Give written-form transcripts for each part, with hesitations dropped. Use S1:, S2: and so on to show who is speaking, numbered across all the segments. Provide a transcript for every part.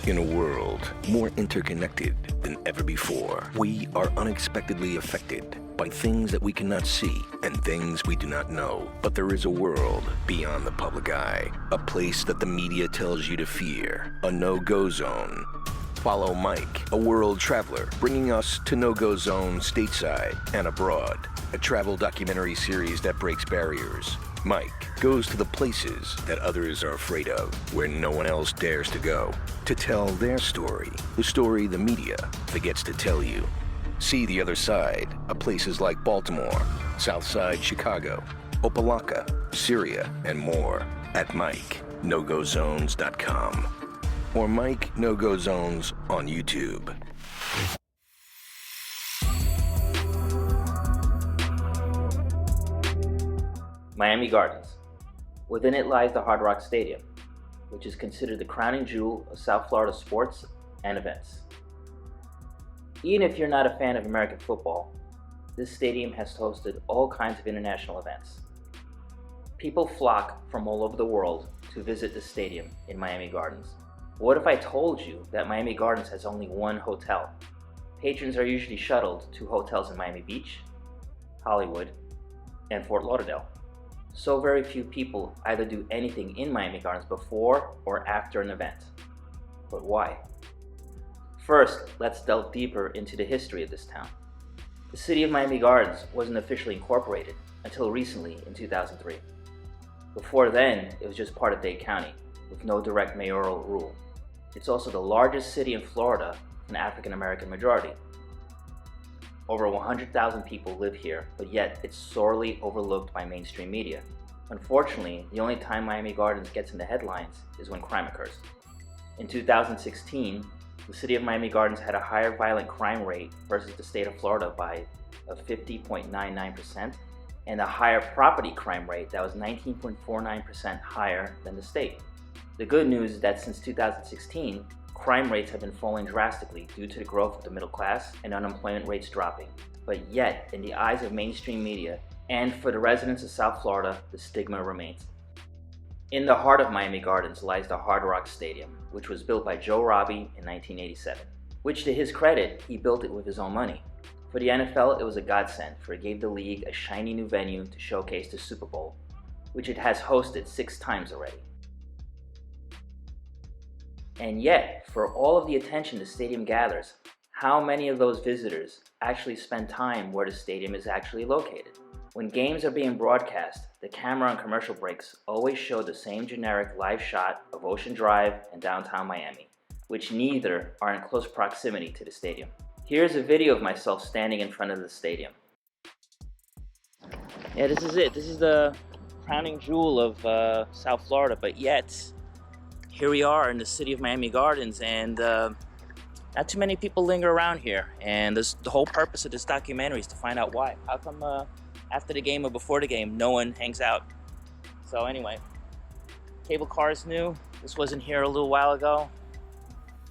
S1: In a world more interconnected than ever before, we are unexpectedly affected by things that we cannot see and things we do not know. But there is a world beyond the public eye, a place that the media tells you to fear, a no-go zone. Follow Mike, a world traveler, bringing us to no-go zone stateside and abroad, a travel documentary series that breaks barriers. Mike goes to the places that others are afraid of, where no one else dares to go, to tell their story, the story the media forgets to tell you. See the other side of places like Baltimore, Southside Chicago, Opelika, Syria, and more at MikeNoGoZones.com or Mike No Go Zones on YouTube.
S2: Miami Gardens. Within it lies the Hard Rock Stadium, which is considered the crowning jewel of South Florida sports and events. Even if you're not a fan of American football, this stadium has hosted all kinds of international events. People flock from all over the world to visit the stadium in Miami Gardens. What if I told you that Miami Gardens has only one hotel? Patrons are usually shuttled to hotels in Miami Beach, Hollywood, and Fort Lauderdale. So very few people either do anything in Miami Gardens before or after an event. But why? First, let's delve deeper into the history of this town. The city of Miami Gardens wasn't officially incorporated until recently in 2003. Before then, it was just part of Dade County, with no direct mayoral rule. It's also the largest city in Florida with an African American majority. Over 100,000 people live here, but yet it's sorely overlooked by mainstream media. Unfortunately, the only time Miami Gardens gets in the headlines is when crime occurs. In 2016, the city of Miami Gardens had a higher violent crime rate versus the state of Florida by 50.99%, and a higher property crime rate that was 19.49% higher than the state. The good news is that since 2016, crime rates have been falling drastically due to the growth of the middle class and unemployment rates dropping. But yet, in the eyes of mainstream media and for the residents of South Florida, the stigma remains. In the heart of Miami Gardens lies the Hard Rock Stadium, which was built by Joe Robbie in 1987, which to his credit, he built it with his own money. For the NFL, it was a godsend, for it gave the league a shiny new venue to showcase the Super Bowl, which it has hosted 6 times already. And yet, for all of the attention the stadium gathers, how many of those visitors actually spend time where the stadium is actually located? When games are being broadcast, the camera on commercial breaks always show the same generic live shot of Ocean Drive and downtown Miami, which neither are in close proximity to the stadium. Here's a video of myself standing in front of the stadium. Yeah, this is it. This is the crowning jewel of South Florida, but yet here we are in the city of Miami Gardens, and not too many people linger around here. And the whole purpose of this documentary is to find out why. How come after the game or before the game, no one hangs out? So anyway, cable car is new. This wasn't here a little while ago.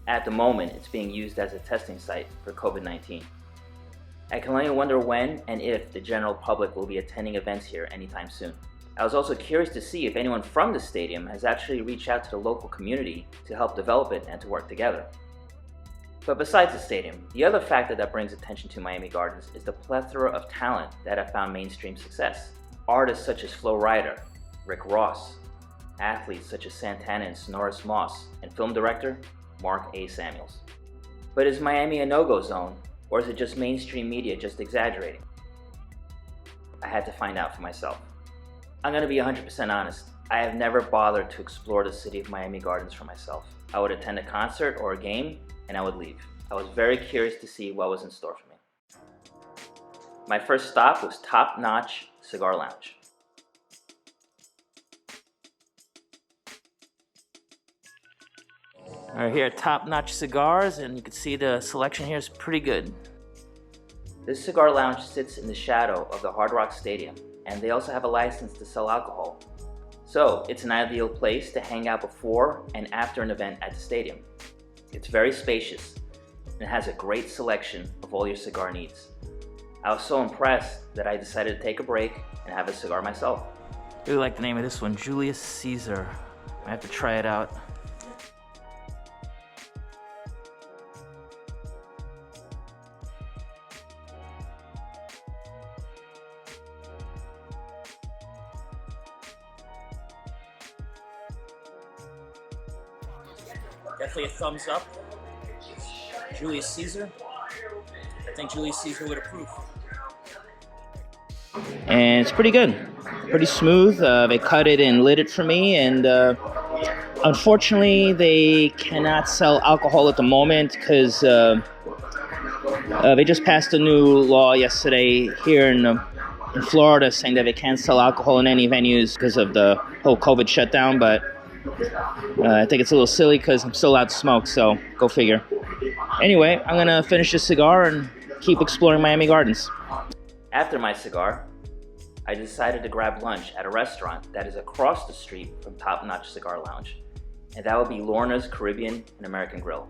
S2: At the moment, it's being used as a testing site for COVID-19. I can only wonder when and if the general public will be attending events here anytime soon. I was also curious to see if anyone from the stadium has actually reached out to the local community to help develop it and to work together. But besides the stadium, the other factor that brings attention to Miami Gardens is the plethora of talent that have found mainstream success. Artists such as Flo Rida, Rick Ross, athletes such as Santana and Sonoris Moss, and film director Mark A. Samuels. But is Miami a no-go zone, or is it just mainstream media just exaggerating? I had to find out for myself. I'm going to be 100% honest. I have never bothered to explore the city of Miami Gardens for myself. I would attend a concert or a game, and I would leave. I was very curious to see what was in store for me. My first stop was Top Notch Cigar Lounge. We're here at Top Notch Cigars, and you can see the selection here is pretty good. This cigar lounge sits in the shadow of the Hard Rock Stadium, and they also have a license to sell alcohol. So it's an ideal place to hang out before and after an event at the stadium. It's very spacious and has a great selection of all your cigar needs. I was so impressed that I decided to take a break and have a cigar myself. I really like the name of this one, Julius Caesar. I have to try it out. Definitely a thumbs up. Julius Caesar. I think Julius Caesar would approve. And it's pretty good. Pretty smooth. They cut it and lit it for me, and unfortunately they cannot sell alcohol at the moment because they just passed a new law yesterday here in Florida saying that they can't sell alcohol in any venues because of the whole COVID shutdown, but I think it's a little silly because I'm still allowed to smoke, so go figure. Anyway, I'm gonna finish this cigar and keep exploring Miami Gardens. After my cigar, I decided to grab lunch at a restaurant that is across the street from Top Notch Cigar Lounge, and that would be Lorna's Caribbean and American Grill.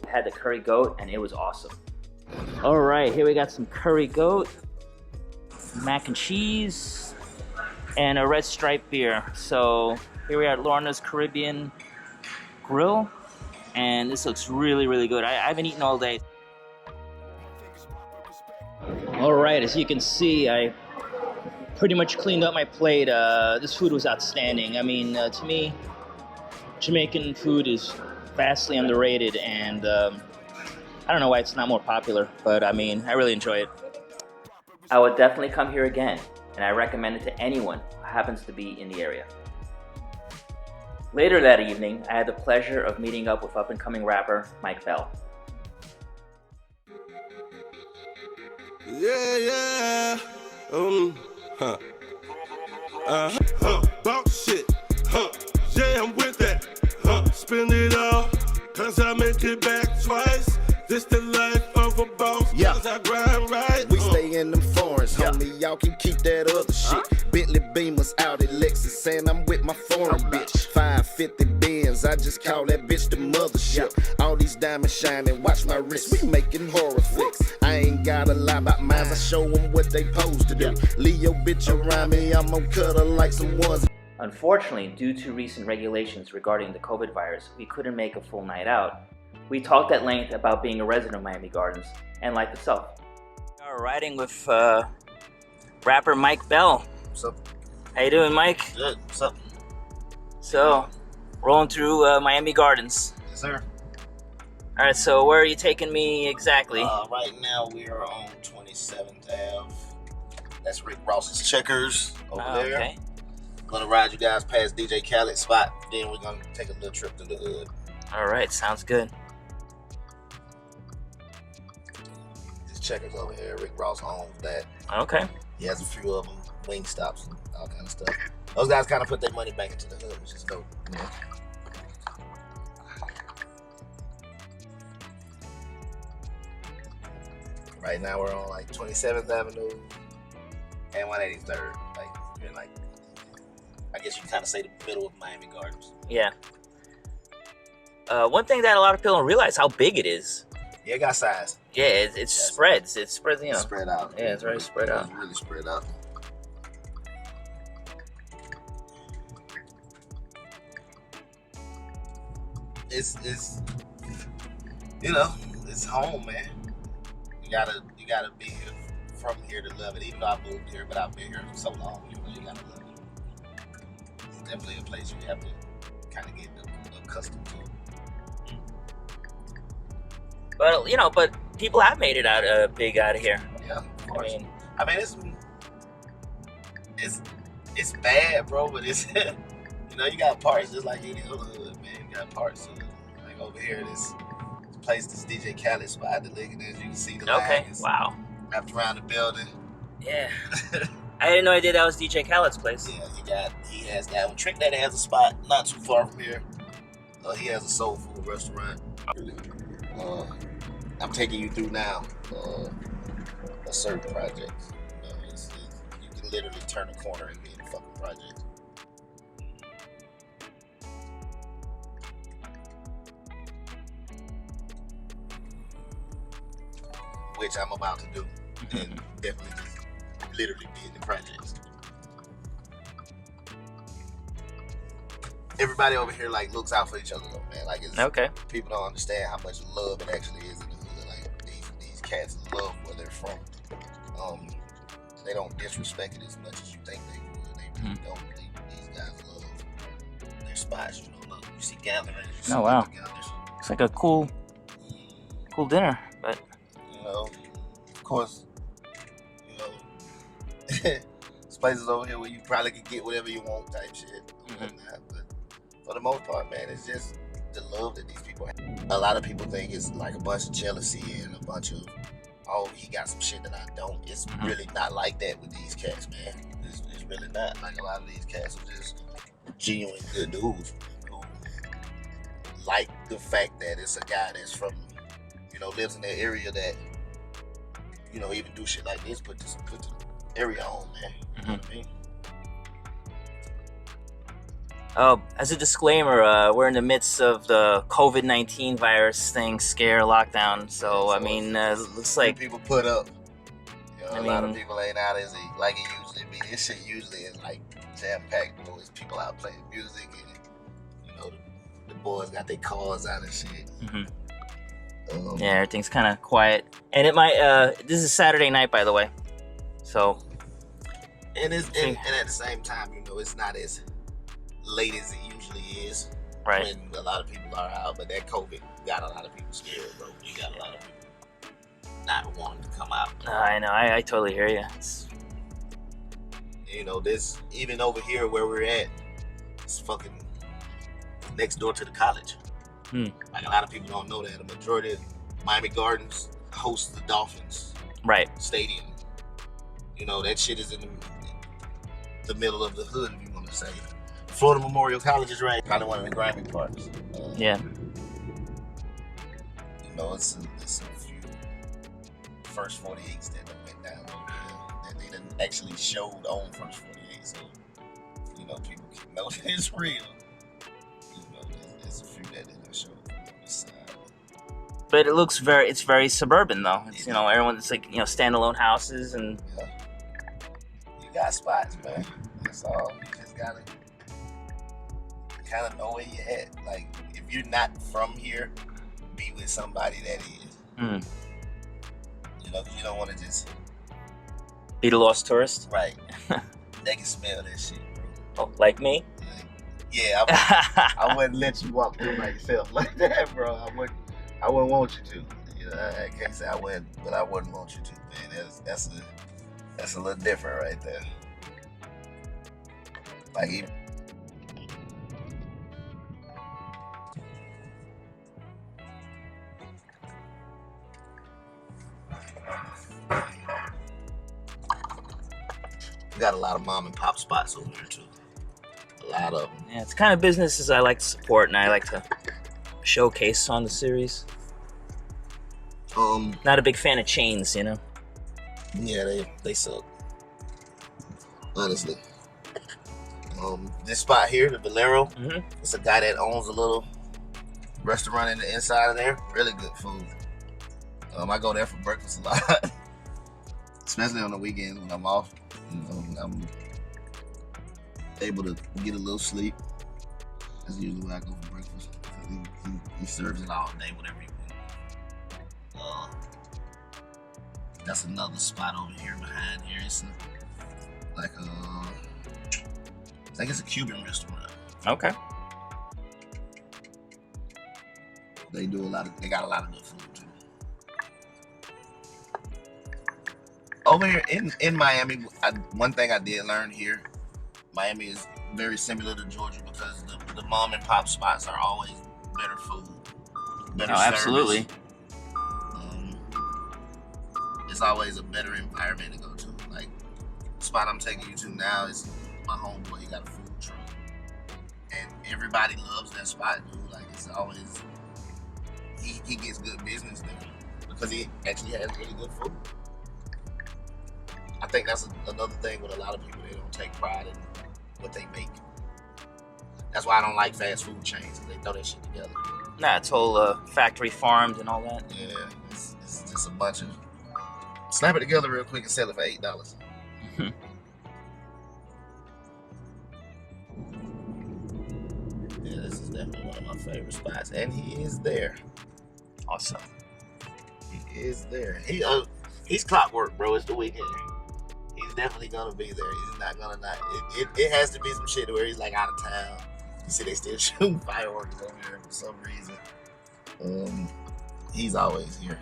S2: I had the curry goat and it was awesome. All right, here we got some curry goat, mac and cheese, and a red stripe beer. So here we are at Lorna's Caribbean Grill, and this looks really, really good. I haven't eaten all day. All right, as you can see, I pretty much cleaned up my plate. This food was outstanding. I mean, to me, Jamaican food is vastly underrated, and I don't know why it's not more popular, but I mean, I really enjoy it. I would definitely come here again, and I recommend it to anyone who happens to be in the area. Later that evening, I had the pleasure of meeting up with up-and-coming rapper Mike Bell.
S3: Yeah, Bout shit, yeah, I'm with that, spend it all, cause I make it back twice. This the life of a boss, cause I grind right.
S4: We stay in them foreigns, homie, y'all can keep that other shit. Bentley Beamers, Audi Lexus, saying I'm with my foreign bitch. 550 Benz, I just call that bitch the mothership. All these diamonds shining, watch my wrist, we making horror flicks. I ain't gotta lie about mine, I show them what they supposed to do. Leave your bitch around me, I'm gonna cut her like some ones.
S2: Unfortunately, due to recent regulations regarding the COVID virus, we couldn't make a full night out. We talked at length about being a resident of Miami Gardens and life itself. We are riding with rapper Mike Bell.
S4: What's up?
S2: How you doing, Mike?
S4: Good, what's up?
S2: So, rolling through Miami Gardens.
S4: Yes, sir.
S2: All right, so where are you taking me exactly?
S4: Right now we are on 27th Ave. That's Rick Ross's Checkers over there.
S2: Okay.
S4: Gonna ride you guys past DJ Khaled's spot, then we're gonna take a little trip to the hood.
S2: All right, sounds good.
S4: This Checkers over here, Rick Ross owns that.
S2: Okay.
S4: He has a few of them, wing stops and all kind of stuff. Those guys kind of put their money back into the hood, which is dope. Yeah. Right now we're on like 27th Avenue and 183rd. Like you're in like, I guess you can kind of say the middle of Miami Gardens.
S2: Yeah. One thing that a lot of people don't realize how big it is.
S4: Yeah, it got size.
S2: Yeah, it spreads. It spreads, you know.
S4: It's spread out.
S2: Yeah, it's very spread out.
S4: It's really spread out. It's you know, it's home, man. You gotta be here from here to love it. Even though I moved here, but I've been here for so long, you gotta love it. It's definitely a place you have to kind of get accustomed to.
S2: But people have made it out big out of here.
S4: Yeah, of course.
S2: I mean,
S4: it's bad, bro, but it's you got parts just like any other hood, man. You got parts like over here, this place, this DJ Khaled's spot, the Liggin, as you can see the
S2: okay.
S4: lines
S2: Wow.
S4: wrapped around the building.
S2: Yeah. I had no idea that was DJ Khaled's place.
S4: Yeah, he has that one. Trinidad has a spot not too far from here. He has a soul food restaurant. I'm taking you through now a certain project. You can literally turn a corner and be in a fucking project. Which I'm about to do, and definitely just literally be in the projects. Everybody over here like looks out for each other though, man. Like,
S2: Okay.
S4: People don't understand how much love it actually is in the hood. Like these cats love where they're from. They don't disrespect it as much as you think they would. They really don't. These guys love their spots. You know, look, you see gatherings. You see
S2: Oh wow,
S4: get-togethers.
S2: it's like a cool dinner, but
S4: You know, of course, you know, there's places over here where you probably could get whatever you want type shit. But for the most part, man, it's just the love that these people have. A lot of people think it's like a bunch of jealousy and a bunch of, oh, he got some shit that I don't. It's really not like that with these cats, man. It's really not. Like, a lot of these cats are just genuine good dudes who like the fact that it's a guy that's from, you know, lives in that area that, you know, even do shit like this, put the area on, man. You know what I mean?
S2: as a disclaimer, we're in the midst of the COVID-19 virus thing, scare, lockdown. So, I mean, looks like
S4: people put up. You know,
S2: I
S4: a lot of
S2: mean-
S4: people ain't out as like it usually be. This shit usually is like jam-packed. You know, there's people out playing music and, you know, the boys got their cars out and shit.
S2: yeah, everything's kind of quiet. And it might, this is Saturday night, by the way. So,
S4: And at the same time, you know, it's not as late as it usually is
S2: right.
S4: when a lot of people are out. But that COVID got a lot of people scared, bro. You got a lot of people not wanting to come out.
S2: I know, I totally hear you.
S4: You know, this, even over here where we're at, it's fucking next door to the college. Like, a lot of people don't know that. The majority of Miami Gardens hosts the Dolphins
S2: Right.
S4: Stadium. You know, that shit is in the middle of the hood, if you want to say. Florida Memorial College is right. Kind of one of the grimy parts.
S2: Yeah.
S4: You know, it's a few First 48s that went down over here that they didn't actually showed on First 48, so, you know, people can know that it's real. You know, there's a few that didn't show on this side.
S2: But it looks it's very suburban though. It's, you know, everyone's like, you know, standalone houses and
S4: Yeah. You got spots, man. That's all. You just gotta kind of know where you're at. Like, if you're not from here, be with somebody that is. You know, 'cause you don't want to just
S2: be the lost tourist.
S4: right. They can smell that shit, bro.
S2: Oh, like me?
S4: Like, yeah, I wouldn't let you walk through by yourself like that, bro. I wouldn't want you to. You know, I can't say I wouldn't, but I wouldn't want you to, man. That's a little different right there. Like, even we got a lot of mom and pop spots over here too. A lot of them.
S2: Yeah, it's the kind of businesses I like to support and I like to showcase on the series. Not a big fan of chains, you know.
S4: Yeah, they suck. Honestly. This spot here, the Valero, it's a guy that owns a little restaurant in the inside of there. Really good food. I go there for breakfast a lot, especially on the weekends when I'm off. You know, I'm able to get a little sleep. That's usually where I go for breakfast. He serves it all day, whatever you want. That's another spot over here behind here. It's like I think it's a Cuban restaurant.
S2: Okay.
S4: They got a lot of good food too. Over here in Miami, one thing I did learn here, Miami is very similar to Georgia because the mom and pop spots are always better food, better service.
S2: Absolutely.
S4: It's always a better environment to go to. Like, the spot I'm taking you to now is my homeboy. He got a food truck, and everybody loves that spot, dude. Like, it's always he gets good business there because he actually has really good food. I think that's another thing with a lot of people. They don't take pride in what they make. That's why I don't like fast food chains. They throw that shit together.
S2: Nah, it's all factory farmed and all that.
S4: Yeah, it's just a bunch of slap it together real quick and sell it for $8. Yeah, this is definitely one of my favorite spots, and he is there.
S2: Awesome.
S4: He is there. He's clockwork, bro. It's the weekend. He's He's definitely gonna be there. He's not gonna not. It has to be some shit where he's like out of town. You see, they still shooting fireworks over here for some reason. He's always here.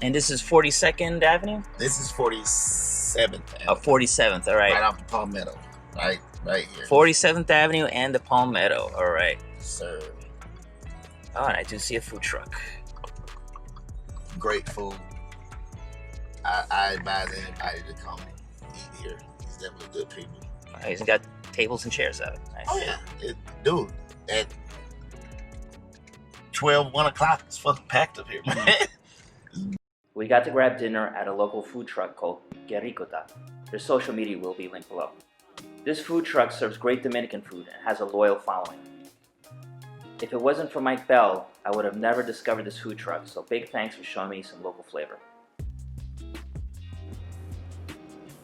S2: And this is 42nd Avenue?
S4: This is 47th Avenue.
S2: Oh, 47th, all right.
S4: Right off the Palmetto. Right here.
S2: 47th Avenue and the Palmetto, all right.
S4: Sir.
S2: Oh, and I do see a food truck.
S4: Great food. I advise anybody to come eat here. He's definitely good people.
S2: He's got tables and chairs out. Nice.
S4: Oh yeah, dude. At 1 o'clock, it's fucking packed up here, man.
S2: We got to grab dinner at a local food truck called Gericota. Their social media will be linked below. This food truck serves great Dominican food and has a loyal following. If it wasn't for Mike Bell, I would have never discovered this food truck, so big thanks for showing me some local flavor.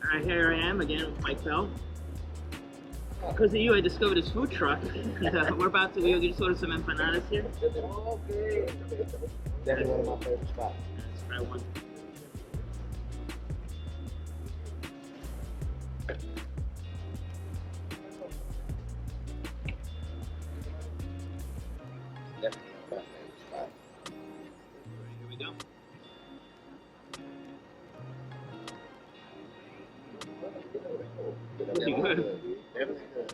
S2: Alright, here I am again with Mike Bell. Because of you, I discovered this food truck. We're about to, we just ordered some empanadas here.
S4: Okay. Definitely one of my favorite spots.
S2: Let's try one.
S4: Definitely one of my favorite spots.
S2: Here we go. Pretty good.
S4: Definitely good.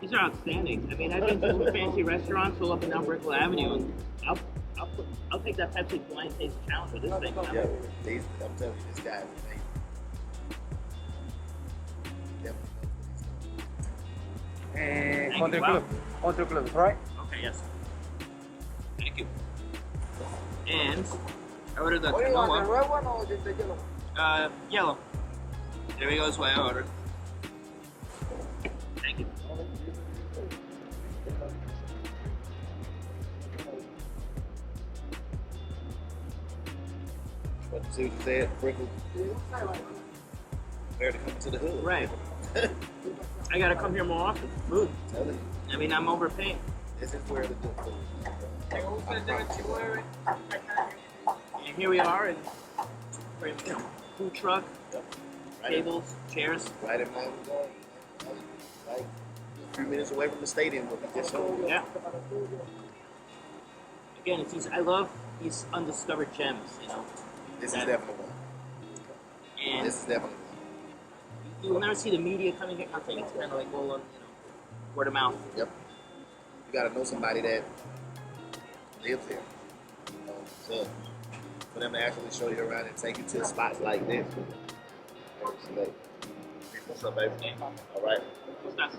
S2: These are outstanding. I mean, I've been to some fancy restaurants all up and down Brickell Avenue, and I'll take that Pepsi blind taste challenge with this thing.
S4: Yeah, I'm telling you, this guy is amazing.
S2: Country
S5: Club, right?
S2: Okay, yes. Thank you. And I ordered the canoa.
S5: red one or just the yellow?
S2: Yellow. There we go, that's what I ordered. Thank you.
S4: What the dude said, Brickell. Where to come to the hood.
S2: Right. I gotta come here more often for food.
S4: Tell you.
S2: I mean, I'm overpaying.
S4: This is where the good food is.
S2: And here we are in food truck,
S4: Right
S2: tables, chairs.
S4: Right in Miami Gardens. Like a few minutes away from the stadium, but we just showed you.
S2: Yeah. Again, it's these, I love these undiscovered gems, you know.
S4: This is definitely one.
S2: And
S4: This is definitely one.
S2: you will never see the media coming here. Nothing. It's kind of like all on, word of mouth.
S4: Yep. You gotta know somebody that lives here. So for them to actually show you around and take you to spots like this. What's up, baby? All right.
S2: What's that?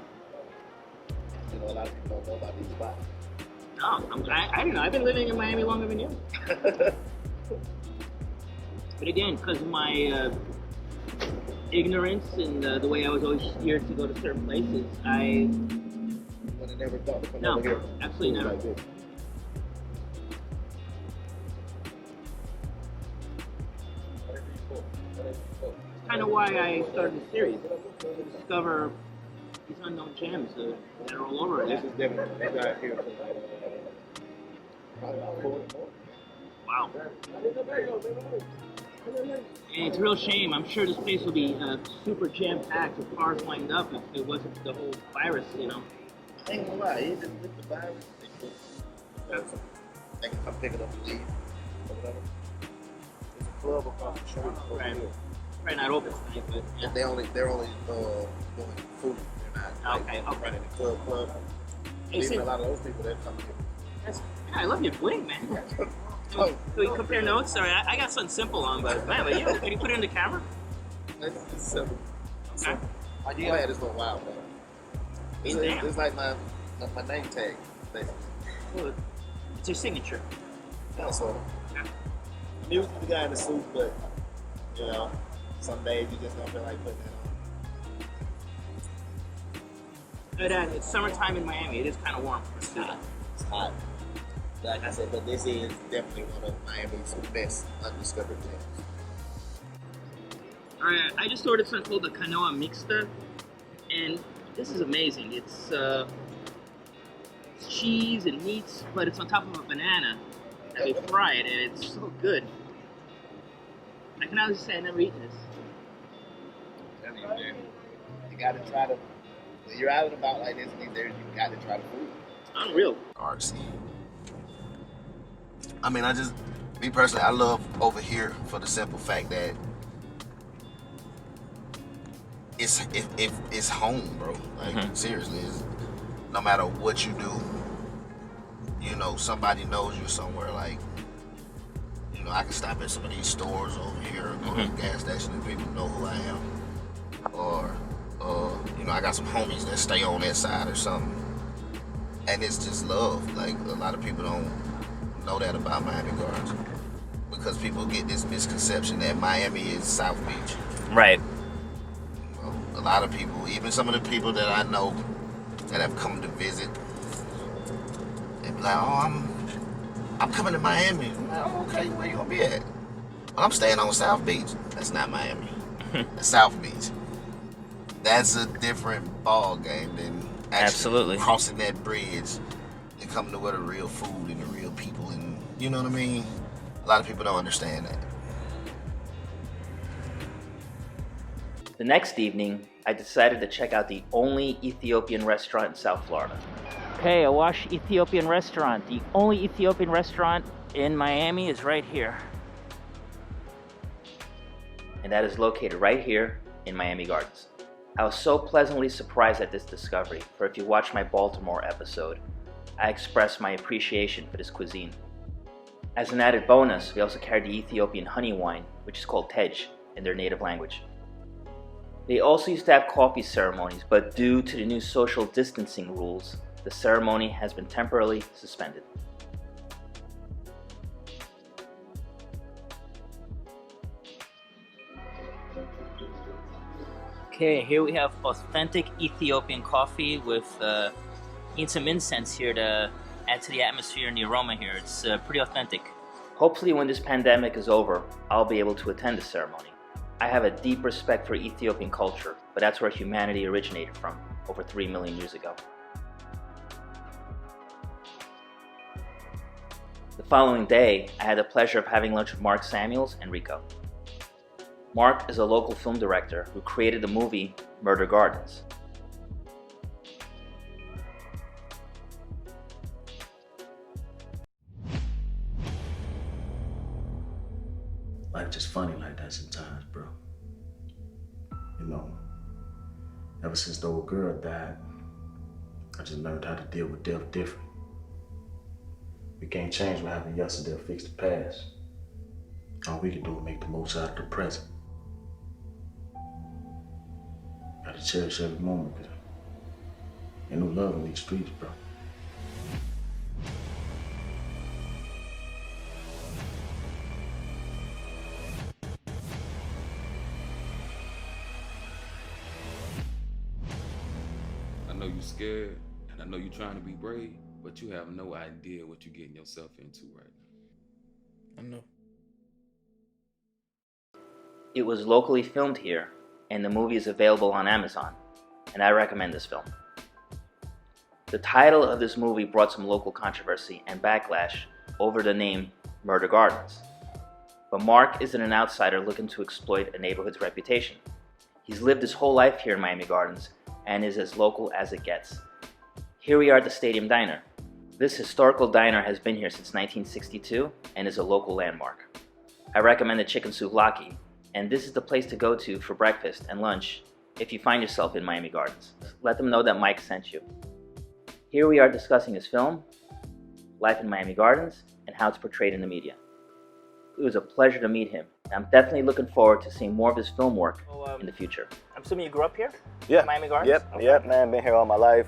S4: You know, a lot of people don't know about these spots.
S2: No, I don't know. I've been living in Miami longer than you. But again, because of my ignorance and the way I was always steered to go to certain places, I
S4: would have never thought to come
S2: no,
S4: over here.
S2: absolutely never.
S4: Like this.
S2: It's kind of why I started the series, to discover these unknown gems that are all over
S4: This
S2: again.
S4: is definitely right here.
S2: Wow. And it's a real shame. I'm sure this place would be super jam-packed with cars lined up if it wasn't for the whole virus, you know.
S4: I ain't gonna lie, even with the virus, they can come pick it up and leave or whatever. There's a club across the street over
S2: Right.
S4: here.
S2: Probably not open tonight, but yeah.
S4: They're only doing food. They're not
S2: Okay.
S4: running the club.
S2: Hey,
S4: Even
S2: see,
S4: a lot of those people that come here.
S2: I love your bling, man. Can we compare notes? Sorry, I got something simple on, but man, but you, can you put it in the camera?
S4: It's simple.
S2: Okay.
S4: I had this for a while, man. It's like my name tag, basically.
S2: Well, it's your signature.
S4: Yeah, so.
S2: Yeah.
S4: I'm usually the guy in the suit, but you know, some days you just don't feel like putting it on.
S2: But it's summertime in Miami. It is kind of warm.
S4: It's hot. It's hot. Like I said, but this is definitely one of Miami's best undiscovered gems.
S2: Alright, I just ordered something called the canoa mixta. And this is amazing. It's cheese and meats, but it's on top of a banana. And they fry it, and it's so good. I can honestly say I've never eaten this.
S4: You gotta try to. When you're out and about like this, you gotta try the food.
S2: Unreal.
S4: Artsy. I mean, me personally, I love over here for the simple fact that it's home, bro. Like seriously, no matter what you do, you know, somebody knows you somewhere. Like, you know, I can stop at some of these stores over here, or go to the gas station, and people know who I am. Or, you know, I got some homies that stay on that side or something. And it's just love. Like, a lot of people don't know that about Miami Gardens. Because people get this misconception that Miami is South Beach.
S2: Right.
S4: Well, a lot of people, even some of the people that I know that have come to visit, they be like, oh, I'm coming to Miami. I'm like, oh, okay, where you gonna be at? Well, I'm staying on South Beach. That's not Miami. That's South Beach. That's a different ball game than actually crossing that bridge and coming to where the real food and the real people, and you know what I mean? A lot of people don't understand that.
S2: The next evening, I decided to check out the only Ethiopian restaurant in South Florida. Okay, Awash Ethiopian restaurant. The only Ethiopian restaurant in Miami is right here. And that is located right here in Miami Gardens. I was so pleasantly surprised at this discovery, for if you watch my Baltimore episode, I expressed my appreciation for this cuisine. As an added bonus, we also carried the Ethiopian honey wine, which is called tej in their native language. They also used to have coffee ceremonies, but due to the new social distancing rules, the ceremony has been temporarily suspended. Okay, here we have authentic Ethiopian coffee with need some incense here to add to the atmosphere and the aroma here. It's pretty authentic. Hopefully when this pandemic is over, I'll be able to attend the ceremony. I have a deep respect for Ethiopian culture, but that's where humanity originated from over 3 million years ago. The following day, I had the pleasure of having lunch with Mark Samuels and Rico. Mark is a local film director who created the movie Murder Gardens.
S6: Life just funny like that sometimes, bro. You know, ever since the old girl died, I just learned how to deal with death different. We can't change what happened yesterday or fix the past. All we can do is make the most out of the present. Gotta cherish every moment, cause ain't no love in these streets, bro.
S7: I know you're scared, and I know you're trying to be brave, but you have no idea what you're getting yourself into right now. I know.
S2: It was locally filmed here, and the movie is available on Amazon, and I recommend this film. The title of this movie brought some local controversy and backlash over the name Murder Gardens. But Mark isn't an outsider looking to exploit a neighborhood's reputation. He's lived his whole life here in Miami Gardens and is as local as it gets. Here we are at the Stadium Diner. This historical diner has been here since 1962 and is a local landmark. I recommend the chicken souvlaki, and this is the place to go to for breakfast and lunch if you find yourself in Miami Gardens. Let them know that Mike sent you. Here we are discussing his film, Life in Miami Gardens, and how it's portrayed in the media. It was a pleasure to meet him. I'm definitely looking forward to seeing more of his film work in the future. I'm assuming you grew up here?
S8: Yeah.
S2: Miami Gardens?
S8: Yep,
S2: Okay.
S8: yep, man, been here all my life.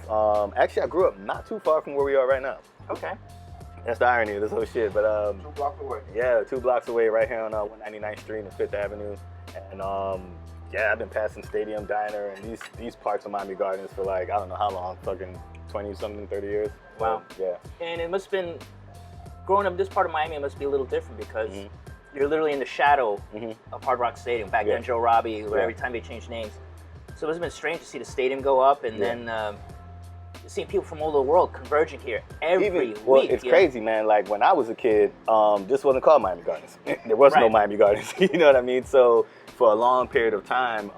S8: Actually, I grew up not too far from where we are right now.
S2: Okay.
S8: That's the irony of this whole shit, but
S5: 2 blocks away.
S8: yeah, 2 blocks away right here on 199th Street and 5th Avenue. And yeah, I've been passing Stadium Diner and these parts of Miami Gardens for like, I don't know how long, fucking 20-something, 30 years.
S2: Wow.
S8: Yeah.
S2: And it must have been, growing up in this part of Miami, it must be a little different because you're literally in the shadow of Hard Rock Stadium. Back then, Joe Robbie, where every time they changed names. So it must have been strange to see the stadium go up, and then seeing people from all over the world converging here every week.
S8: Well, it's crazy, man. Like when I was a kid, this wasn't called Miami Gardens. There was no Miami Gardens. You know what I mean? So for a long period of time,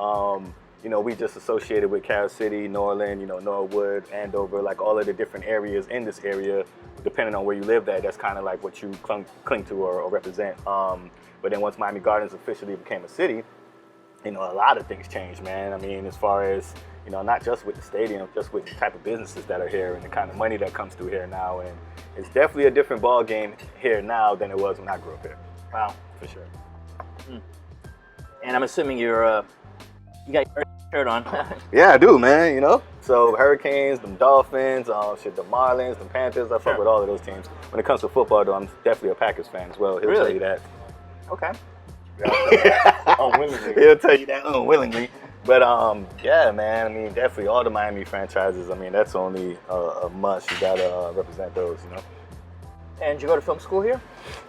S8: you know, we just associated with Carol City, Norland, you know, Norwood, Andover, like all of the different areas in this area. Depending on where you lived at, that's kind of like what you cling to or represent. But then once Miami Gardens officially became a city, you know, a lot of things changed, man. I mean, as far as, you know, not just with the stadium, just with the type of businesses that are here and the kind of money that comes through here now. And it's definitely a different ball game here now than it was when I grew up here.
S2: Wow.
S8: For sure.
S2: And I'm assuming you got your shirt on.
S8: Yeah, I do, man, you know. So Hurricanes, them Dolphins, the Marlins, the Panthers, I fuck with all of those teams. When it comes to football, though, I'm definitely a Packers fan as well. He'll tell you that.
S2: Okay.
S8: Unwillingly. He'll tell you that unwillingly. But yeah, man, I mean, definitely all the Miami franchises, I mean, that's only a must. You gotta represent those, you know.
S2: And did you go to film school here?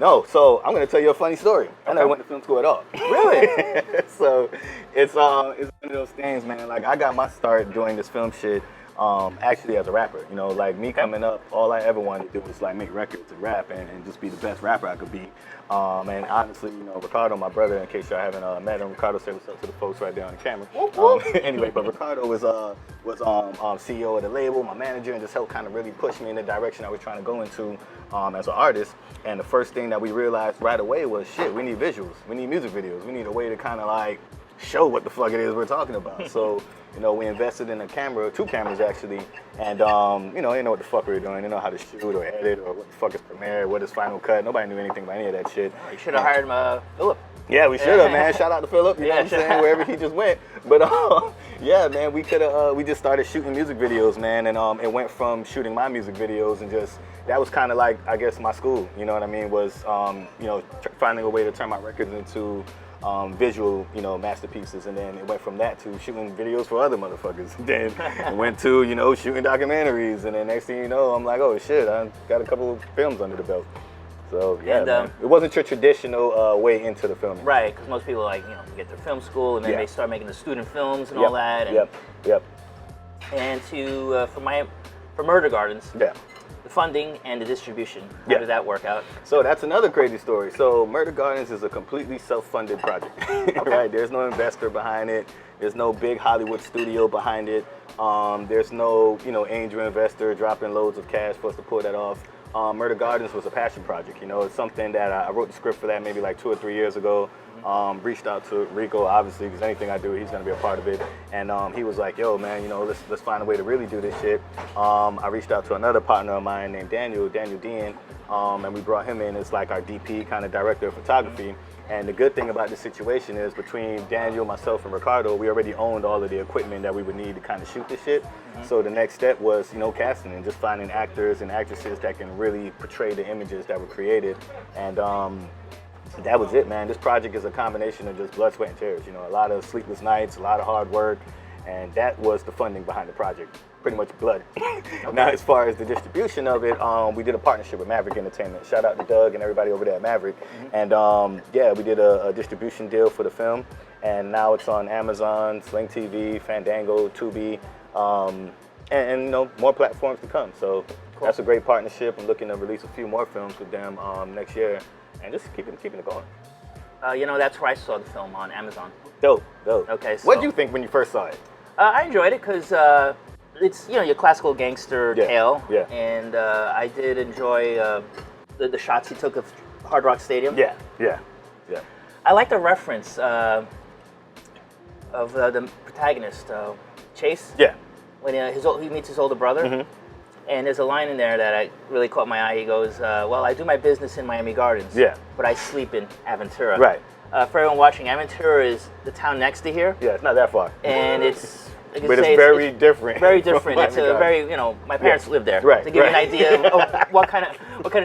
S8: No, so I'm gonna tell you a funny story. I never went to film school at all.
S2: Really?
S8: So it's one of those things, man. Like I got my start doing this film shit actually as a rapper. You know, like me coming up, all I ever wanted to do was like make records and rap and just be the best rapper I could be. And honestly, you know, Ricardo, my brother, in case y'all haven't met him, Ricardo said what's up to the folks right there on the camera. Anyway, but Ricardo was CEO of the label, my manager, and just helped kind of really push me in the direction I was trying to go into as an artist. And the first thing that we realized right away was, shit, we need visuals, we need music videos, we need a way to kind of like show what the fuck it is we're talking about. So, you know, we invested in a camera, 2 cameras actually, and you know, they know what the fuck we were doing. They know how to shoot or edit or what the fuck is Premiere, what is Final Cut. Nobody knew anything about any of that shit.
S2: You should have hired Philip.
S8: Yeah, we should have, man. Shout out to Philip, you know what I'm saying, wherever he just went. But yeah, man, we just started shooting music videos, man, and it went from shooting my music videos and just, that was kind of like, I guess, my school, you know what I mean, was, you know, finding a way to turn my records into visual, you know, masterpieces, and then it went from that to shooting videos for other motherfuckers. Then it went to, you know, shooting documentaries, and then next thing you know, I'm like, oh shit, I got a couple of films under the belt. So yeah, man. It wasn't your traditional way into the filming.
S2: Right, because most people like, you know, get their film school and then they start making the student films and all that. And,
S8: Yep.
S2: And for Murder Gardens.
S8: Yeah.
S2: The funding and the distribution. How did that work out?
S8: So that's another crazy story. So Murder Gardens is a completely self-funded project, right? There's no investor behind it. There's no big Hollywood studio behind it. There's no, you know, angel investor dropping loads of cash for us to pull that off. Murder Gardens was a passion project. You know, it's something that I wrote the script for that maybe like 2 or 3 years ago. Reached out to Rico, obviously, because anything I do, he's gonna be a part of it. And he was like, yo, man, you know, let's find a way to really do this shit. I reached out to another partner of mine named Daniel Dean, and we brought him in as like our DP, kind of director of photography. And the good thing about this situation is between Daniel, myself, and Ricardo, we already owned all of the equipment that we would need to kind of shoot this shit. So the next step was, you know, casting and just finding actors and actresses that can really portray the images that were created. And that was it, man. This project is a combination of just blood, sweat, and tears. You know, a lot of sleepless nights, a lot of hard work, and that was the funding behind the project. Pretty much blood. Now, as far as the distribution of it, we did a partnership with Maverick Entertainment. Shout out to Doug and everybody over there at Maverick. And yeah, we did a distribution deal for the film, and now it's on Amazon, Sling TV, Fandango, Tubi, and you know, more platforms to come. So that's a great partnership. I'm looking to release a few more films with them next year, and just keeping it going.
S2: You know, that's where I saw the film, on Amazon.
S8: Dope.
S2: Okay. So,
S8: what did you think when you first saw it?
S2: I enjoyed it because it's, you know, your classical gangster tale.
S8: Yeah.
S2: And I did enjoy the shots he took of Hard Rock Stadium.
S8: Yeah.
S2: I like the reference of the protagonist, Chase.
S8: Yeah.
S2: When he meets his older brother. And there's a line in there that really caught my eye. He goes, well, I do my business in Miami Gardens, but I sleep in Aventura.
S8: Right.
S2: For everyone watching, Aventura is the town next to here.
S8: Yeah, it's not that far.
S2: And it's...
S8: But it's very different.
S2: Very different. It's a very, you know, my parents lived there.
S8: Right.
S2: To give you an idea of what kind of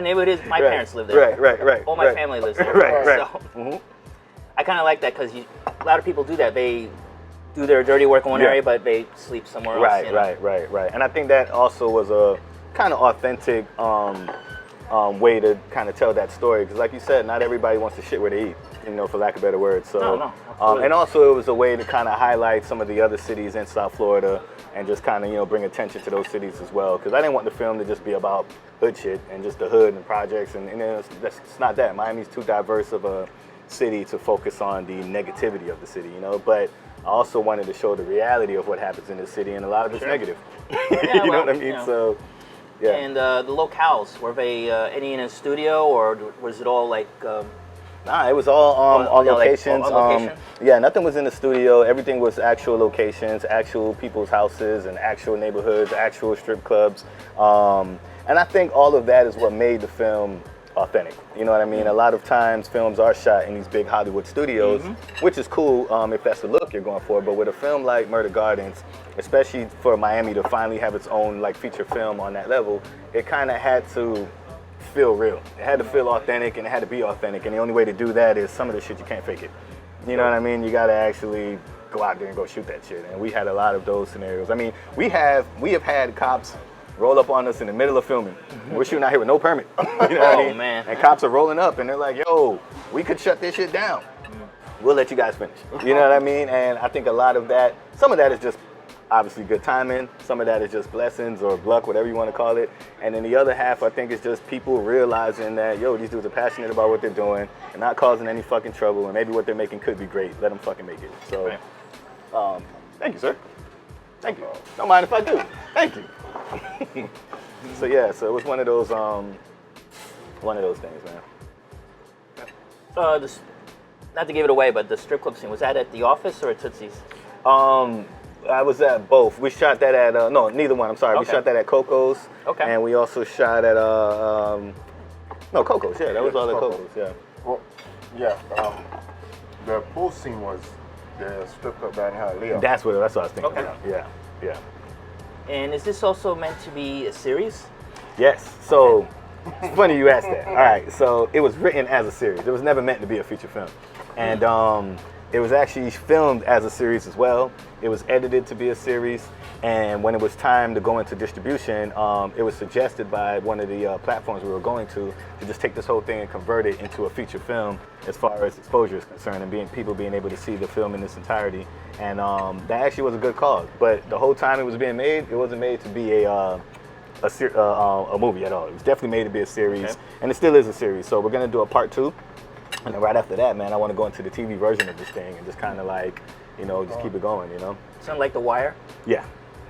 S2: neighborhood it is, my parents lived there.
S8: Right.
S2: All my family lives there.
S8: Right.
S2: So, I kind of like that because a lot of people do that. They do their dirty work in one area, but they sleep somewhere else.
S8: Right. And I think that also was a kind of authentic way to kind of tell that story. Because like you said, not everybody wants to shit where they eat, you know, for lack of better words. So,
S2: No,
S8: and also it was a way to kind of highlight some of the other cities in South Florida and just kind of, you know, bring attention to those cities as well. Because I didn't want the film to just be about hood shit and just the hood and projects. And it's not that. Miami's too diverse of a city to focus on the negativity of the city, you know. But I also wanted to show the reality of what happens in the city, and a lot of it's negative.
S2: Yeah,
S8: you know
S2: well,
S8: what I mean?
S2: you know.
S8: So, yeah.
S2: And the locales, were they any in a studio, or was it all like?
S8: Nah, it was all on
S2: yeah, like,
S8: locations.
S2: on location?
S8: Yeah, nothing was in the studio. Everything was actual locations, actual people's houses, and actual neighborhoods, actual strip clubs. And I think all of that is what made the film authentic. You know what I mean? A lot of times films are shot in these big Hollywood studios, which is cool if that's the look you're going for. But with a film like Murder Gardens, especially for Miami to finally have its own like feature film on that level, it kind of had to feel real. It had to feel authentic, and it had to be authentic. And the only way to do that is some of the shit you can't fake it. You know what I mean? You got to actually go out there and go shoot that shit. And we had a lot of those scenarios. I mean, we have had cops roll up on us in the middle of filming. We're shooting out here with no permit. You know what I mean?
S2: Man.
S8: And cops are rolling up and they're like, yo, we could shut this shit down. We'll let you guys finish. You know what I mean? And I think a lot of that, some of that is just obviously good timing. Some of that is just blessings or luck, whatever you want to call it. And then the other half, I think, is just people realizing that, yo, these dudes are passionate about what they're doing and not causing any fucking trouble. And maybe what they're making could be great. Let them fucking make it. So, thank you, sir. Thank you. Don't mind if I do. Thank you. So yeah, so it was one of those things, man.
S2: Not to give it away, but the strip club scene, was that at the office or at Tootsie's?
S8: I was at both. We shot that at no, neither one. I'm sorry.
S2: Okay.
S8: We shot that at Coco's.
S2: Okay.
S8: And we also shot at no, Coco's. Yeah, that was all at Coco's. Yeah.
S6: Well, yeah. The pool scene was the strip club down in Hialeah.
S8: That's what I was thinking.
S2: Okay.
S8: About. Yeah. Yeah.
S2: And is this also meant to be a series?
S8: Yes. So it's funny you asked that. All right. So it was written as a series. It was never meant to be a feature film, and it was actually filmed as a series as well. It was edited to be a series, and when it was time to go into distribution, it was suggested by one of the platforms we were going to just take this whole thing and convert it into a feature film as far as exposure is concerned, and people being able to see the film in its entirety. And that actually was a good cause. But the whole time it was being made, it wasn't made to be a movie at all. It was definitely made to be a series, and it still is a series. So we're gonna do a part 2. And then right after that, man, I want to go into the TV version of this thing and just kind of like, you know, just keep it going, you know?
S2: Sound like The Wire?
S8: Yeah.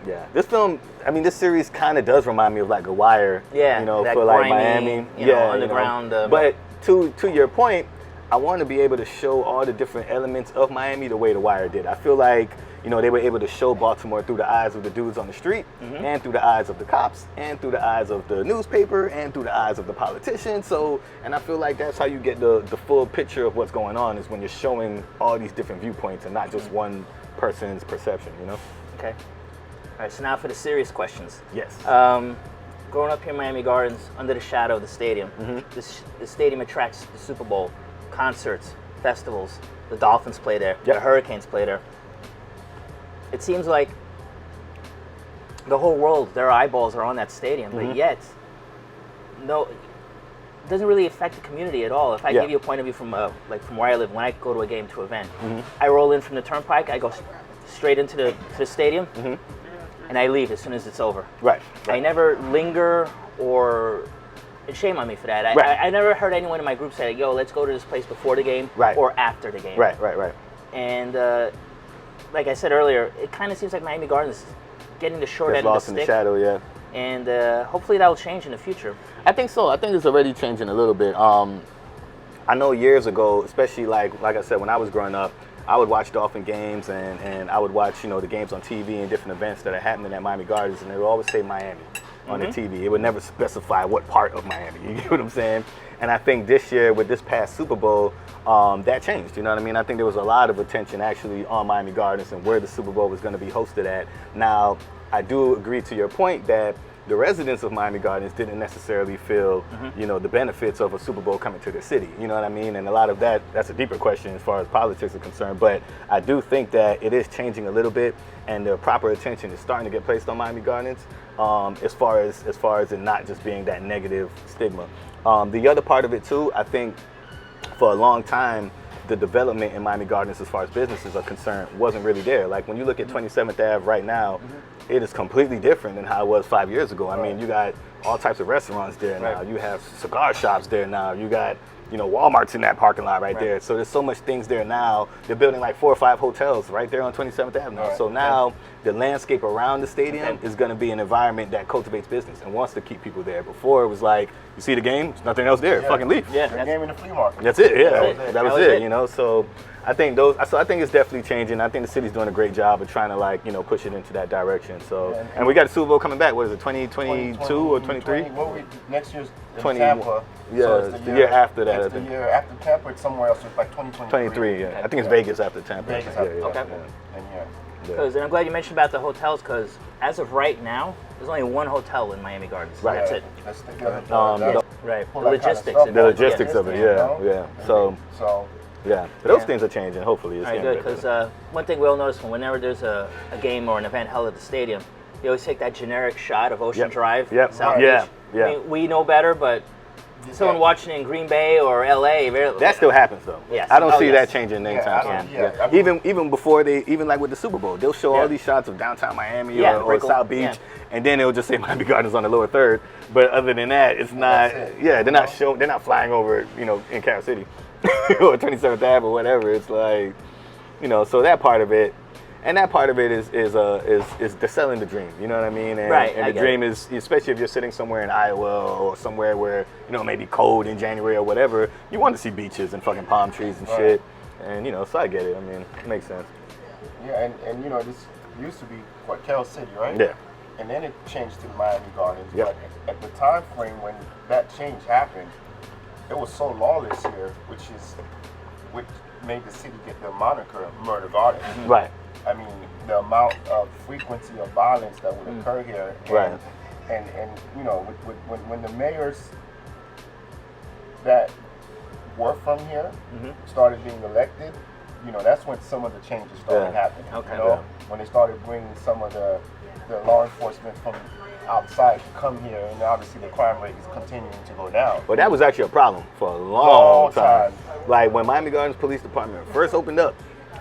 S8: Yeah. This film, I mean, this series kind of does remind me of like The Wire,
S2: Yeah,
S8: you know,
S2: that
S8: for like
S2: grimy,
S8: Miami.
S2: you know,
S8: Yeah,
S2: underground,
S8: But to your point, I want to be able to show all the different elements of Miami the way The Wire did. I feel like, you know, they were able to show Baltimore through the eyes of the dudes on the street, and through the eyes of the cops, and through the eyes of the newspaper, and through the eyes of the politicians. So, and I feel like that's how you get the full picture of what's going on, is when you're showing all these different viewpoints and not just one person's perception, you know?
S2: Okay. All right, so now for the serious questions.
S8: Yes.
S2: Growing up here in Miami Gardens, under the shadow of the stadium, the stadium attracts the Super Bowl, concerts, festivals. The Dolphins play there.
S8: Yep.
S2: The Hurricanes play there. It seems like the whole world, their eyeballs are on that stadium, but yet, no, it doesn't really affect the community at all. If I give you a point of view from where I live, when I go to a game, to an event, I roll in from the turnpike, I go straight into the stadium, and I leave as soon as it's over.
S8: Right.
S2: I never linger, or, and shame on me for that. I never heard anyone in my group say, yo, let's go to this place before the game or after the game.
S8: Right.
S2: And like I said earlier, it kind of seems like Miami Gardens is getting the short end of the
S8: lost in the
S2: stick.
S8: shadow, yeah.
S2: And hopefully that will change in the future.
S8: I think so. I think it's already changing a little bit. I know years ago, especially like I said, when I was growing up, I would watch Dolphin games and I would watch, you know, the games on TV and different events that are happening at Miami Gardens, and they would always say Miami on the TV. It would never specify what part of Miami. You get what I'm saying? And I think this year with this past Super Bowl, that changed. You know what I mean? I think there was a lot of attention actually on Miami Gardens and where the Super Bowl was going to be hosted at. Now, I do agree to your point that the residents of Miami Gardens didn't necessarily feel, you know, the benefits of a Super Bowl coming to the city. You know what I mean? And a lot of that's a deeper question as far as politics are concerned. But I do think that it is changing a little bit, and the proper attention is starting to get placed on Miami Gardens, as far as it not just being that negative stigma. The other part of it too, I think, for a long time, the development in Miami Gardens as far as businesses are concerned wasn't really there. Like when you look at 27th Ave right now, it is completely different than how it was 5 years ago. I mean, you got all types of restaurants there now. You have cigar shops there now. You got, you know, Walmart's in that parking lot right there. So there's so much things there now. They're building like 4 or 5 hotels right there on 27th Avenue. So now the landscape around the stadium is going to be an environment that cultivates business and wants to keep people there. Before it was like, you see the game, there's nothing else there. Fucking leave.
S9: The game in the flea market.
S8: That's it. Yeah, that was it. You know, so I think I think it's definitely changing. I think the city's doing a great job of trying to, like, you know, push it into that direction. So, and we got the Super Bowl coming back. What is it, 2022 or 23?
S9: Next year's
S8: 20,
S9: Tampa.
S8: Yeah,
S9: so
S8: it's the year after that.
S9: It's the year after Tampa. It's somewhere else. It's like 2023.
S8: 23. Yeah, I think it's Vegas after Tampa.
S9: Vegas after Tampa.
S2: Because, and I'm glad you mentioned about the hotels, because as of right now, there's only one hotel in Miami Gardens.
S8: Right.
S2: That's it.
S9: That's
S2: Right.
S9: pull
S2: The
S9: that kind of
S2: logistics.
S9: stuff.
S8: The logistics of it. Yeah, yeah. So. Yeah, but those
S2: Yeah.
S8: things are changing. Hopefully, it's
S2: All right, good. Because one thing we all notice whenever there's a game or an event held at the stadium, you always take that generic shot of Ocean Drive, South Beach.
S8: Yeah.
S2: I mean, we know better, but someone watching in Green Bay or LA,
S8: that still happens though.
S2: Yes.
S8: I don't see that changing anytime soon.
S9: I mean,
S8: Even before even like with the Super Bowl, they'll show all these shots of downtown Miami or South Beach, and then they'll just say Miami Gardens on the lower third. But other than that, it's not. They're not they're not flying over, you know, in Carol City or 27th Ave or whatever. It's like, you know, so that part of it. And that part of it is the selling the dream, you know what I mean? And, and the dream is, especially if you're sitting somewhere in Iowa or somewhere where, you know, maybe cold in January or whatever, you want to see beaches and fucking palm trees and shit. And, you know, so I get it. I mean, it makes sense.
S9: Yeah, and you know, this used to be Carol City, right?
S8: Yeah.
S9: And then it changed to Miami Gardens.
S8: Yep.
S9: But at the time frame when that change happened, it was so lawless here, which made the city get the moniker Murder Garden.
S8: Right.
S9: I mean, the amount of frequency of violence that would occur here, and you know, when the mayors that were from here started being elected, you know, that's when some of the changes started happening.
S2: Okay.
S9: You know, when they started bringing some of the law enforcement from outside to come here, and obviously the crime rate is continuing to go down.
S8: Well, that was actually a problem for a long time. Like when Miami Gardens Police Department first opened up,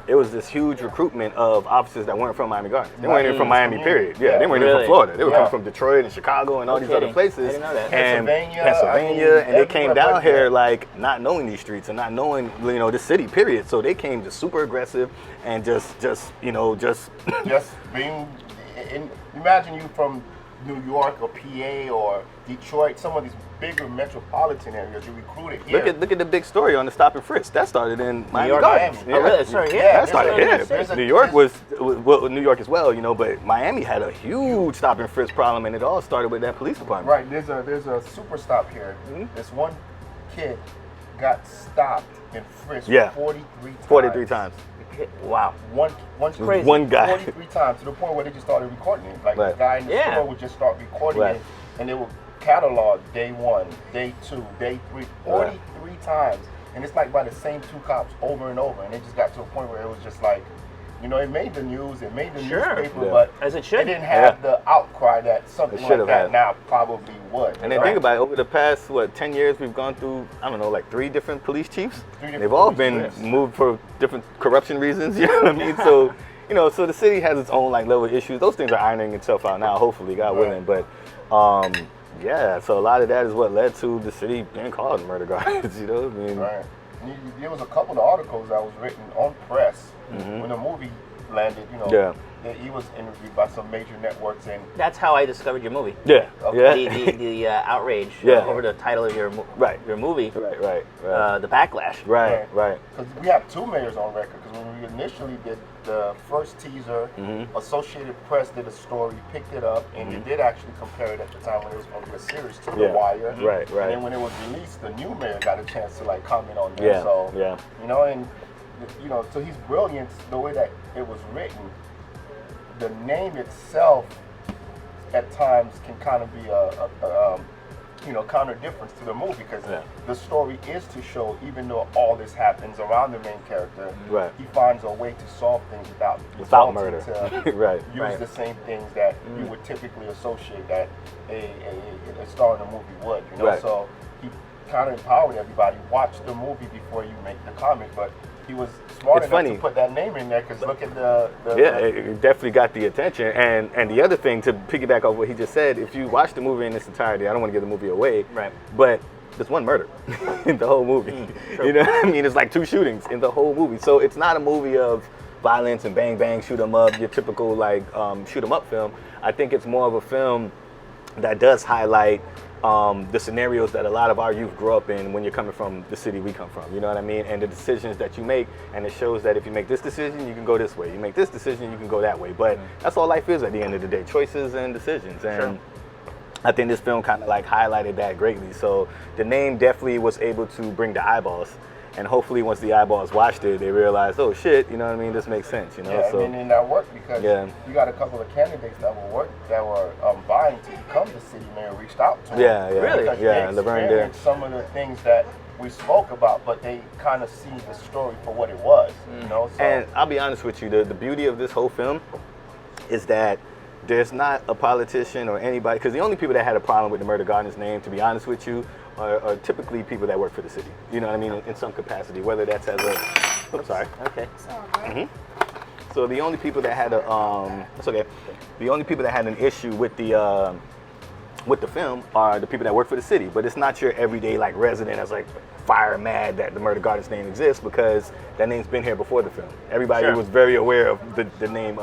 S8: it was this huge recruitment of officers that weren't from Miami Gardens. They weren't even from Miami, period. Yeah, they weren't even from Florida. They were coming from Detroit and Chicago and all these other places.
S2: I didn't know that.
S8: And Pennsylvania, and they came down here like not knowing these streets and not knowing, you know, this city, period. So they came just super aggressive and just
S9: being. Imagine you from New York or PA or Detroit, some of these bigger metropolitan areas, you recruited here.
S8: Look at the big story on the stop and frisk. That started in Miami Gardens.
S2: Oh, really? Sorry,
S8: that started here. New York was New York as well, you know, but Miami had a huge stop and frisk problem, and it all started with that police department.
S9: Right. There's a super stop here. This one kid got stopped and frisked 43 times.
S8: 43 times.
S2: Wow.
S9: Crazy.
S8: One guy.
S9: 43 times, to the point where they just started recording it. Like the guy in the store would just start recording it, and they would catalog day 1, day 2, day 3, 43 times. And it's like by the same 2 cops over and over. And it just got to a point where it was just like, you know, it made the news, it made the newspaper, but
S2: as it should.
S9: It didn't have the outcry that something like that now probably would.
S8: And then think about it, over the past, 10 years, we've gone through, I don't know, like 3 different police chiefs. They've all been moved for different corruption reasons, you know what I mean? So, you know, so the city has its own like level of issues. Those things are ironing itself out now, hopefully, God willing. But yeah, so a lot of that is what led to the city being called Murder Gardens, you know what I mean?
S9: Right. There was a couple of articles that was written on press when the movie landed, you know. He was interviewed by some major networks, and
S2: that's how I discovered your movie.
S8: The
S2: outrage over the title of your movie. The backlash.
S8: Right.
S9: Because we have 2 mayors on record. Because when we initially did the first teaser, Associated Press did a story, picked it up, and it did actually compare it at the time when it was going to be a series to The Wire.
S8: Right.
S9: And then when it was released, the new mayor got a chance to like comment on that. So you know, and you know, to his brilliance, the way that it was written, the name itself at times can kind of be a counter difference to the movie, because the story is to show, even though all this happens around the main character, he finds a way to solve things without
S8: murder.
S9: To use the same things that you would typically associate that a star in a movie would. So he kind of empowered everybody. Watch the movie before you make the comic, but he was smart enough to put that name in there, because look at
S8: it definitely got the attention. And the other thing, to piggyback off what he just said, if you watch the movie in its entirety, I don't want to give the movie away, but there's one murder in the whole movie. You know what I mean? It's like 2 shootings in the whole movie. So it's not a movie of violence and bang bang, shoot 'em up, your typical like shoot 'em up film. I think it's more of a film that does highlight the scenarios that a lot of our youth grew up in when you're coming from the city we come from, you know what I mean? And the decisions that you make, and it shows that if you make this decision, you can go this way. You make this decision, you can go that way. But that's all life is at the end of the day, choices and decisions. And I think this film kind of like highlighted that greatly. So the name definitely was able to bring the eyeballs. And hopefully once the eyeballs watched it, they realized, oh shit, you know what I mean? This makes sense, you know?
S9: Yeah, so, and that worked, because you got a couple of candidates that were vying to become the city mayor, reached out to him.
S2: Really?
S9: Because they experienced some of the things that we spoke about, but they kind of see the story for what it was, you know? So,
S8: and I'll be honest with you, the beauty of this whole film is that there's not a politician or anybody, because the only people that had a problem with the Murder Gardens name, to be honest with you, are typically people that work for the city. You know what I mean? In some capacity, whether that's as a... Oops, sorry.
S2: Okay.
S8: So the only people that had a... That's okay. The only people that had an issue with the film are the people that work for the city. But it's not your everyday like resident that's like fire mad that the Murder Gardens name exists, because that name's been here before the film. Everybody was very aware of the name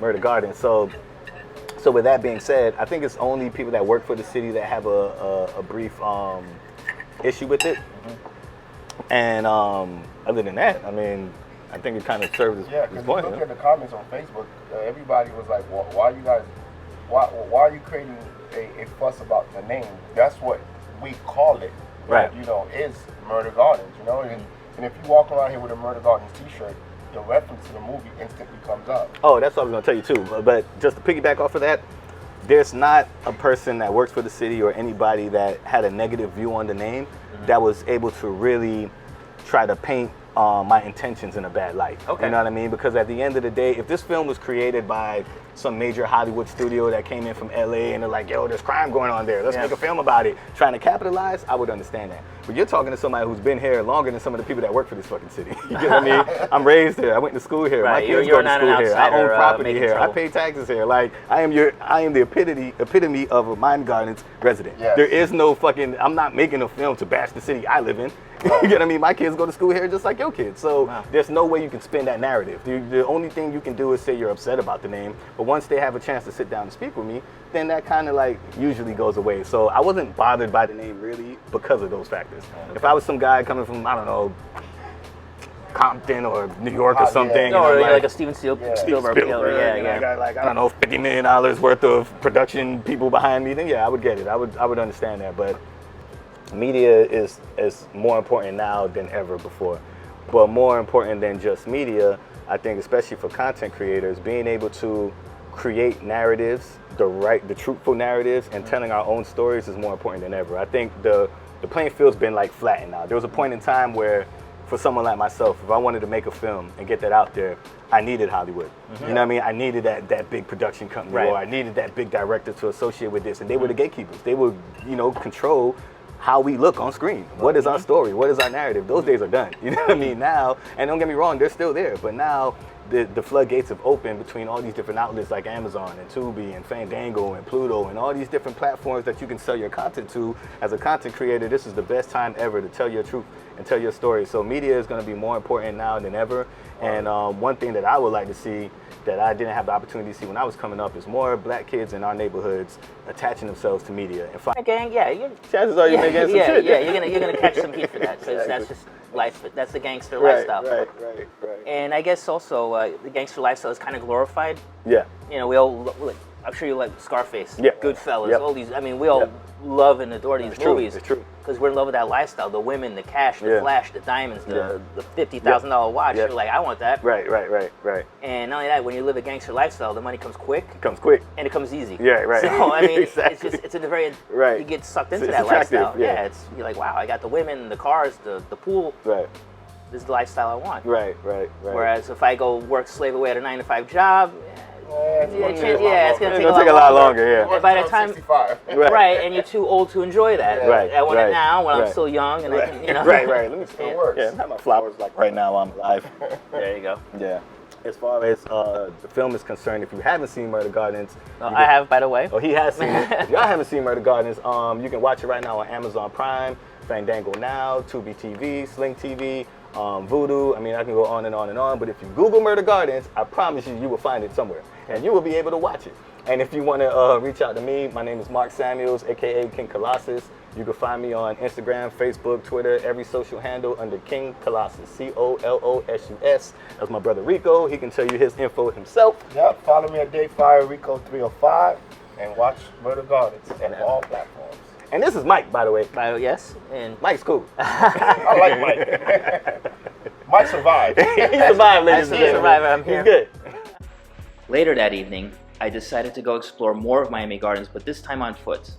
S8: Murder Gardens. So with that being said, I think it's only people that work for the city that have a brief issue with it. And other than that, I mean, I think it kind of serves its
S9: because
S8: point.
S9: Look at the comments on Facebook. Everybody was like, well, why are you creating a fuss about the name? That's what we call it.
S8: Right.
S9: You know, is Murder Gardens, you know? And if you walk around here with a Murder Gardens t-shirt, the reference to the movie instantly comes up.
S8: Oh, that's what I was going to tell you too. But just to piggyback off of that, there's not a person that works for the city or anybody that had a negative view on the name that was able to really try to paint my intentions in a bad light. You know what I mean? Because at the end of the day, if this film was created by some major Hollywood studio that came in from LA and they're like, yo, there's crime going on there, let's make a film about it, trying to capitalize, I would understand that. But you're talking to somebody who's been here longer than some of the people that work for this fucking city. You get what I mean? I'm raised here. I went to school here. My kids go to school here. I own property here. I pay taxes here. Like, I am the epitome of a Miami Gardens resident. There is no fucking, I'm not making a film to bash the city I live in. You get what I mean? My kids go to school here just like your kids. So there's no way you can spin that narrative. The only thing you can do is say you're upset about the name. But once they have a chance to sit down and speak with me, then that kind of like usually goes away. So I wasn't bothered by the name really because of those factors. If I was some guy coming from, I don't know, Compton or New York or something.
S2: Or like a Steven Spielberg.
S8: I got like, I don't know, $50 million worth of production people behind me, then I would get it. I would understand that. But media is more important now than ever before. But more important than just media, I think, especially for content creators, being able to create narratives, the truthful narratives, and telling our own stories is more important than ever. I think the playing field's been like flattened now. There was a point in time where, for someone like myself, if I wanted to make a film and get that out there, I needed Hollywood. You know what I mean? I needed that big production company, or I needed that big director to associate with this, and they were the gatekeepers. They would, control how we look on screen. What is our story? What is our narrative? Those days are done. You know what I mean? Now, and don't get me wrong, they're still there, but now the floodgates have opened between all these different outlets like Amazon and Tubi and Fandango and Pluto and all these different platforms that you can sell your content to. As a content creator, this is the best time ever to tell your truth and tell your story. So media is going to be more important now than ever. And one thing that I would like to see that I didn't have the opportunity to see when I was coming up is more black kids in our neighborhoods attaching themselves to media. And
S2: gang,
S8: chances are you may get some shit.
S2: You're gonna catch some heat for that, because that's just life. That's the gangster lifestyle.
S8: Right.
S2: And I guess also the gangster lifestyle is kind of glorified.
S8: Yeah.
S2: We all. I'm sure you like Scarface, Goodfellas, all these. I mean, we all love and adore these movies.
S8: It's true.
S2: Because we're in love with that lifestyle. The women, the cash, the flash, the diamonds, the $50,000 watch. You're like, I want that.
S8: Right.
S2: And not only that, when you live a gangster lifestyle, the money comes quick.
S8: It comes quick.
S2: And it comes easy.
S8: Yeah, right.
S2: So, I mean,
S8: exactly.
S2: it's a very,
S8: right.
S2: you get sucked into
S8: it's
S2: that lifestyle.
S8: Yeah.
S2: You're like, wow, I got the women, the cars, the pool.
S8: Right.
S2: This is the lifestyle I want.
S8: Right.
S2: Whereas if I go work slave away at a 9-to-5 job, it's gonna
S8: take a lot longer. Yeah.
S2: And by the time, right, and you're too old to enjoy that.
S8: Yeah. Right.
S2: I want it now when I'm
S8: Right.
S2: still young, and I can, you know.
S8: Right. Let me still work. Yeah. Have my flowers like right now while I'm alive.
S2: There you go.
S8: Yeah. As far as the film is concerned, if you haven't seen Murder Gardens,
S2: I have, by the way.
S8: Oh, he has seen it. If y'all haven't seen Murder Gardens, you can watch it right now on Amazon Prime, Fandango Now, Tubi TV, Sling TV, Vudu. I mean, I can go on and on and on. But if you Google Murder Gardens, I promise you will find it somewhere, and you will be able to watch it. And if you want to reach out to me, my name is Mark Samuels, aka King Colossus. You can find me on Instagram, Facebook, Twitter, every social handle under King Colossus, Colossus. That's my brother Rico. He can tell you his info himself.
S9: Yep, follow me at Dayfire Rico 305 and watch Murder Gardens on all platforms.
S8: And this is Mike, by the way.
S2: Yes, and
S8: Mike's cool.
S9: I like Mike. Mike survived.
S8: He survived, ladies and gentlemen.
S2: I'm here.
S8: He's good.
S2: Later that evening, I decided to go explore more of Miami Gardens, but this time on foot.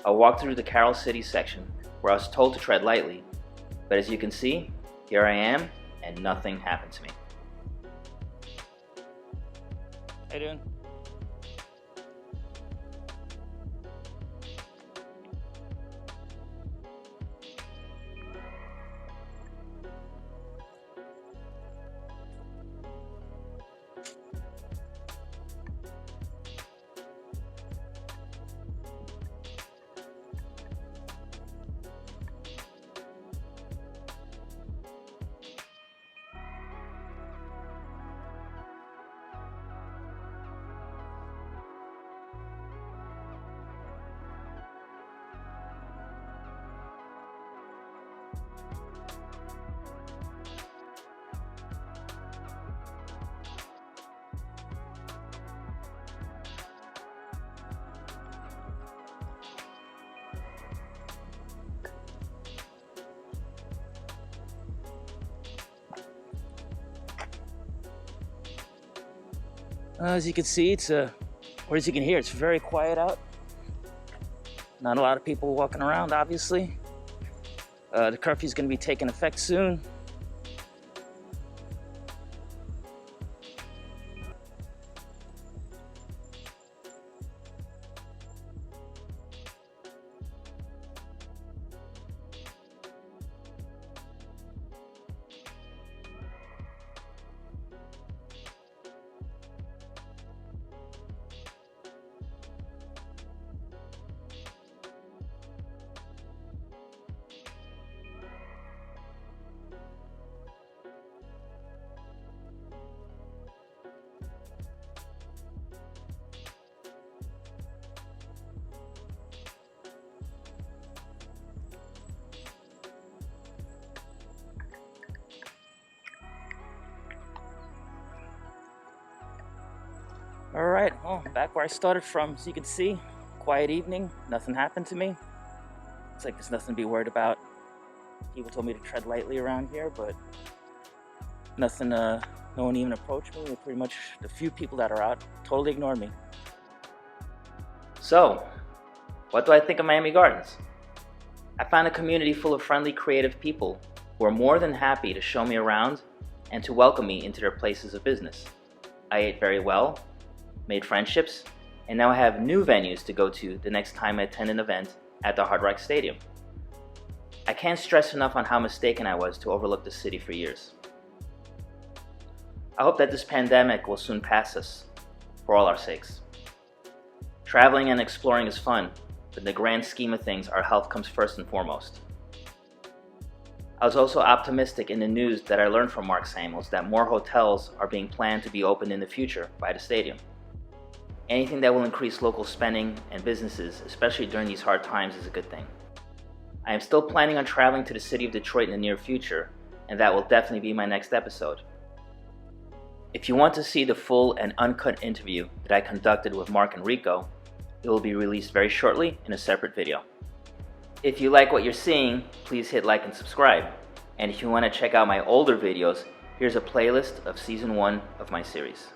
S2: I walked through the Carol City section, where I was told to tread lightly, but as you can see, here I am, and nothing happened to me. How you doing? As you can see, or as you can hear, it's very quiet out. Not a lot of people walking around, obviously. The curfew is going to be taking effect soon. All right, well, back where I started from, as you can see, quiet evening, nothing happened to me. It's like there's nothing to be worried about. People told me to tread lightly around here, but nothing, no one even approached me. Pretty much the few people that are out totally ignored me. So, what do I think of Miami Gardens? I found a community full of friendly, creative people who are more than happy to show me around and to welcome me into their places of business. I ate very well, made friendships, and now I have new venues to go to the next time I attend an event at the Hard Rock Stadium. I can't stress enough on how mistaken I was to overlook the city for years. I hope that this pandemic will soon pass us, for all our sakes. Traveling and exploring is fun, but in the grand scheme of things, our health comes first and foremost. I was also optimistic in the news that I learned from Mark Samuels that more hotels are being planned to be opened in the future by the stadium. Anything that will increase local spending and businesses, especially during these hard times, is a good thing. I am still planning on traveling to the city of Detroit in the near future, and that will definitely be my next episode. If you want to see the full and uncut interview that I conducted with Mark and Rico, It will be released very shortly in a separate video. If you like what you're seeing, please hit like and subscribe. And if you want to check out my older videos, here's a playlist of season 1 of my series.